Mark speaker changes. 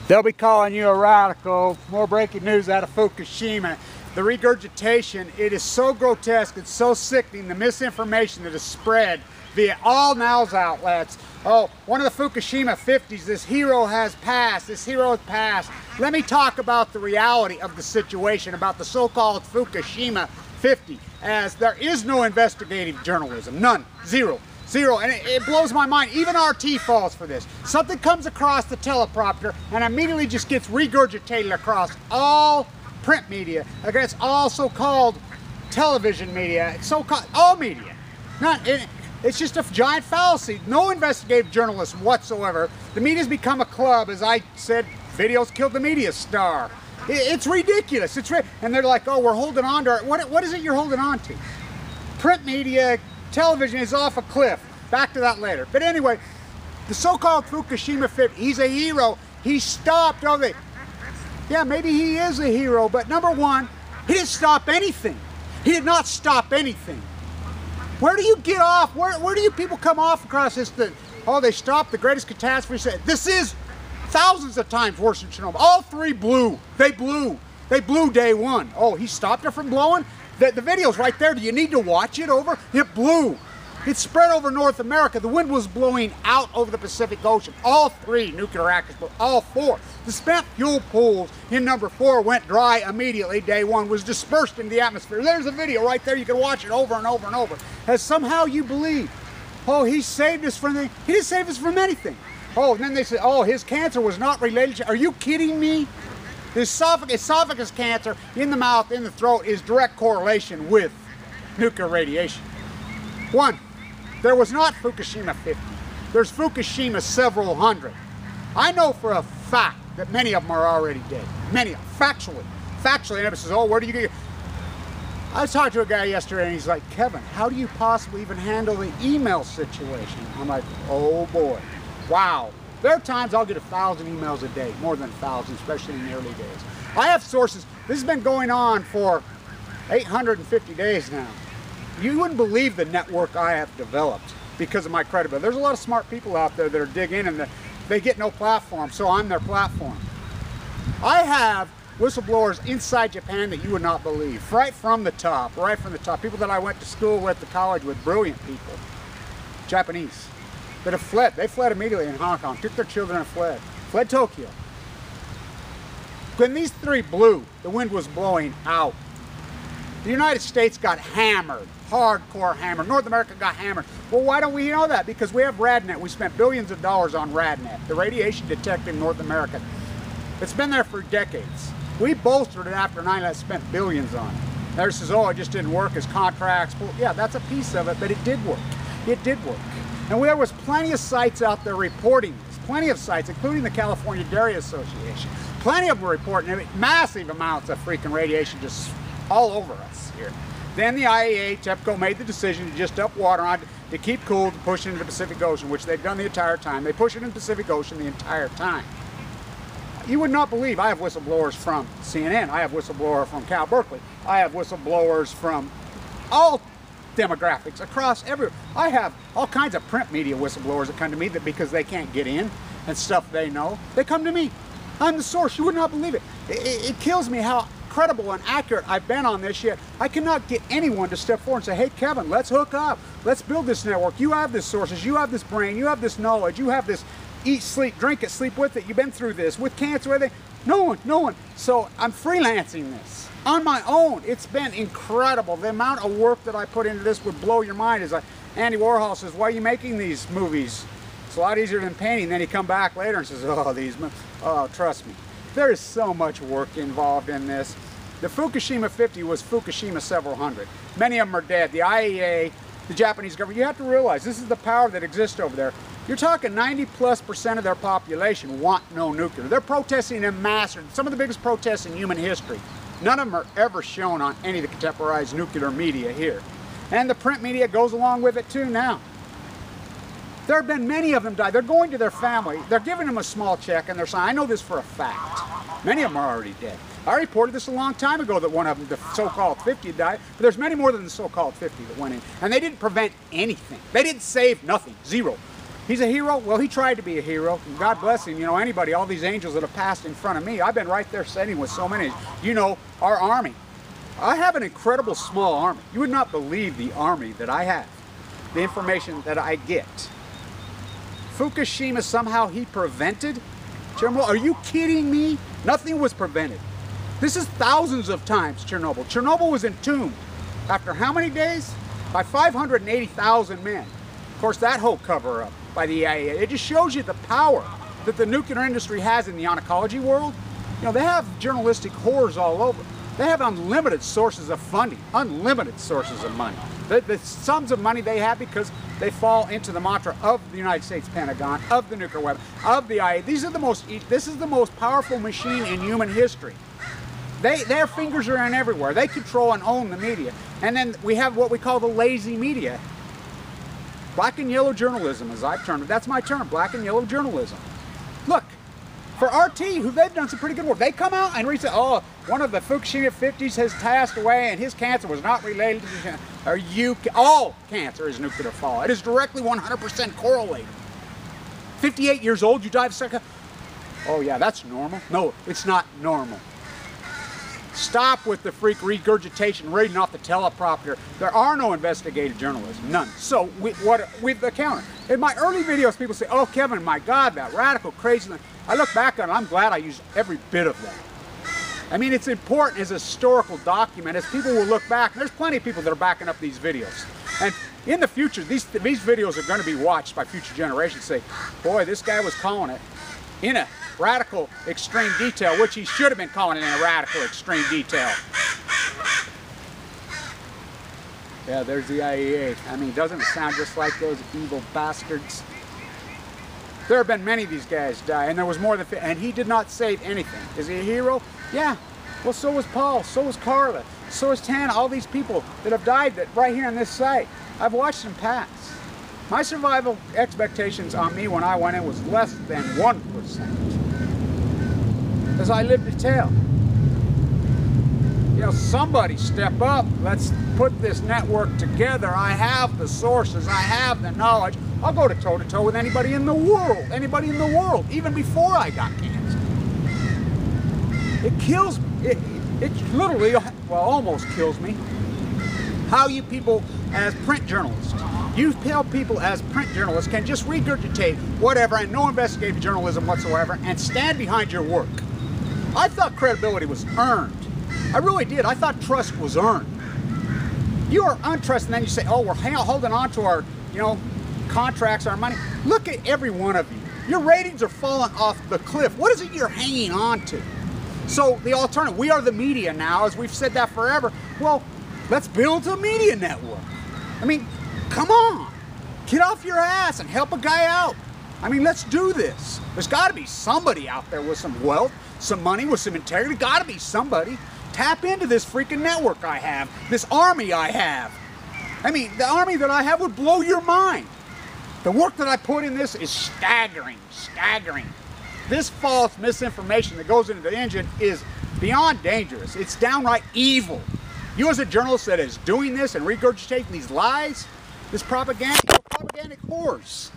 Speaker 1: They'll be calling you a radical. More breaking news out of Fukushima. The regurgitation, it is so grotesque, it's so sickening, the misinformation that is spread via all news outlets. Oh, one of the Fukushima 50s, this hero has passed, this hero has passed. Let me talk about the reality of the situation, about the so-called Fukushima 50, as there is no investigative journalism, none, zero. Zero, and it blows my mind. Even RT falls for this. Something comes across the teleprompter and immediately just gets regurgitated across all print media, against all so-called television media, so-called all media. It's just a giant fallacy. No investigative journalism whatsoever. The media's become a club, as I said, videos killed the media star. It's ridiculous. And they're like, oh, we're holding on to it. What is it you're holding on to? Print media, television is off a cliff. Back to that later. But anyway, the so-called Fukushima 50, he's a hero. He stopped all the... Yeah, maybe he is a hero, but number one, he didn't stop anything. He did not stop anything. Where do you get off? Where do you people come off across this thing? Oh, they stopped the greatest catastrophe. This is thousands of times worse than Chernobyl. All three blew. They blew. They blew day one. Oh, he stopped it from blowing? The video's right there. Do you need to watch it over? It blew. It spread over North America. The wind was blowing out over the Pacific Ocean. All three nuclear reactors blew. All four. The spent fuel pools in number 4 went dry immediately. Day one was dispersed into the atmosphere. There's a video right there. You can watch it over and over and over. As somehow you believe, oh, he saved us from the... He didn't save us from anything. Oh, and then they say, oh, his cancer was not related to... Are you kidding me? The esophagus cancer in the mouth, in the throat, is direct correlation with nuclear radiation. One, there was not Fukushima 50. There's Fukushima several hundred. I know for a fact that many of them are already dead. Many, factually. Factually, and everybody says, oh, where do you get... I was talking to a guy yesterday and he's like, Kevin, how do you possibly even handle the email situation? I'm like, oh boy, wow. There are times I'll get 1,000 emails a day, more than 1,000, especially in the early days. I have sources. This has been going on for 850 days now. You wouldn't believe the network I have developed because of my credibility. There's a lot of smart people out there that are digging and they get no platform, so I'm their platform. I have whistleblowers inside Japan that you would not believe, right from the top, people that I went to school with, to college with, brilliant people, Japanese, that have fled. They fled immediately in Hong Kong, took their children and fled Tokyo. When these three blew, the wind was blowing out. The United States got hammered, hardcore hammered. North America got hammered. Well, why don't we know that? Because we have RadNet. We spent billions of dollars on RadNet, the radiation detector in North America. It's been there for decades. We bolstered it after 9/11, spent billions on it. There says, oh, it just didn't work as contracts. Well, yeah, that's a piece of it, but it did work. It did work. And there was plenty of sites out there reporting this. Plenty of sites, including the California Dairy Association. Plenty of them reporting massive amounts of freaking radiation just all over us here. Then the IAEA, TEPCO made the decision to just up water on to keep cool, to push it into the Pacific Ocean, which they've done the entire time. They push it in the Pacific Ocean the entire time. You would not believe, I have whistleblowers from CNN, I have whistleblowers from Cal Berkeley, I have whistleblowers from all demographics across everywhere. I have all kinds of print media whistleblowers that come to me because they can't get in and stuff they know. They come to me. I'm the source. You would not believe it. It kills me how credible and accurate I've been on this yet. I cannot get anyone to step forward and say, hey Kevin, let's hook up. Let's build this network. You have this sources, you have this brain, you have this knowledge, you have this eat, sleep, drink it, sleep with it. You've been through this with cancer, everything. No one. So I'm freelancing this on my own. It's been incredible. The amount of work that I put into this would blow your mind. It's like Andy Warhol says, why are you making these movies? It's a lot easier than painting. Then he come back later and says, oh, trust me. There is so much work involved in this. The Fukushima 50 was Fukushima several hundred. Many of them are dead. The IAEA, the Japanese government, you have to realize this is the power that exists over there. You're talking 90+% of their population want no nuclear. They're protesting en masse. Some of the biggest protests in human history. None of them are ever shown on any of the contemporized nuclear media here. And the print media goes along with it too now. There have been many of them die. They're going to their family. They're giving them a small check and they're saying, I know this for a fact. Many of them are already dead. I reported this a long time ago that one of them, the so-called 50, died. But there's many more than the so-called 50 that went in. And they didn't prevent anything. They didn't save nothing. Zero. He's a hero? Well, he tried to be a hero. God bless him. You know, anybody, all these angels that have passed in front of me, I've been right there sitting with so many. You know, our army. I have an incredible small army. You would not believe the army that I have, the information that I get. Fukushima, somehow he prevented Chernobyl? Are you kidding me? Nothing was prevented. This is thousands of times Chernobyl. Chernobyl was entombed after how many days? By 580,000 men. Of course, that whole cover-up by the EIA, it just shows you the power that the nuclear industry has in the oncology world. You know, they have journalistic whores all over. They have unlimited sources of funding, unlimited sources of money. The sums of money they have because they fall into the mantra of the United States Pentagon, of the nuclear weapon, of the EIA. This is the most powerful machine in human history. Their fingers are in everywhere. They control and own the media. And then we have what we call the lazy media. Black and yellow journalism, as I've termed it. That's my term, black and yellow journalism. Look, for RT, who they've done some pretty good work, they come out and say, oh, one of the Fukushima 50s has passed away and his cancer was not related to all cancer is nuclear fallout. It is directly 100% correlated. 58 years old, you die of second. Oh yeah, that's normal. No, it's not normal. Stop with the freak regurgitation, reading off the teleprompter. There are no investigative journalists, none. So we've accounted. In my early videos, people say, oh, Kevin, my God, that radical crazy thing. I look back on it, I'm glad I used every bit of that. I mean, it's important as a historical document, as people will look back. There's plenty of people that are backing up these videos. And in the future, these videos are going to be watched by future generations. Say, boy, this guy was calling it in a radical extreme detail, which he should have been calling it in a radical extreme detail. Yeah, there's the IAEA. I mean, doesn't it sound just like those evil bastards? There have been many of these guys die, and there was more than 50, and he did not save anything. Is he a hero? Yeah. Well, so was Paul, so was Carla, so was Tana, all these people that have died right here on this site. I've watched them pass. My survival expectations on me when I went in was less than 1%. As I lived to tell. You know, somebody step up. Let's put this network together. I have the sources. I have the knowledge. I'll go to toe-to-toe with anybody in the world. Anybody in the world, even before I got cancer. It kills me. It literally, well, almost kills me. How you people as print journalists, you tell people as print journalists can just regurgitate whatever and no investigative journalism whatsoever and stand behind your work. I thought credibility was earned. I really did. I thought trust was earned. You are untrusted and then you say, oh, we're holding on to our, you know, contracts, our money. Look at every one of you. Your ratings are falling off the cliff. What is it you're hanging on to? So the alternative, we are the media now, as we've said that forever. Well, let's build a media network. I mean, come on. Get off your ass and help a guy out. I mean, let's do this. There's got to be somebody out there with some wealth, some money, with some integrity. Got to be somebody. Tap into this freaking network I have, this army I have. I mean, the army that I have would blow your mind. The work that I put in this is staggering, staggering. This false misinformation that goes into the engine is beyond dangerous. It's downright evil. You as a journalist that is doing this and regurgitating these lies, this propaganda, you're a propagandic horse.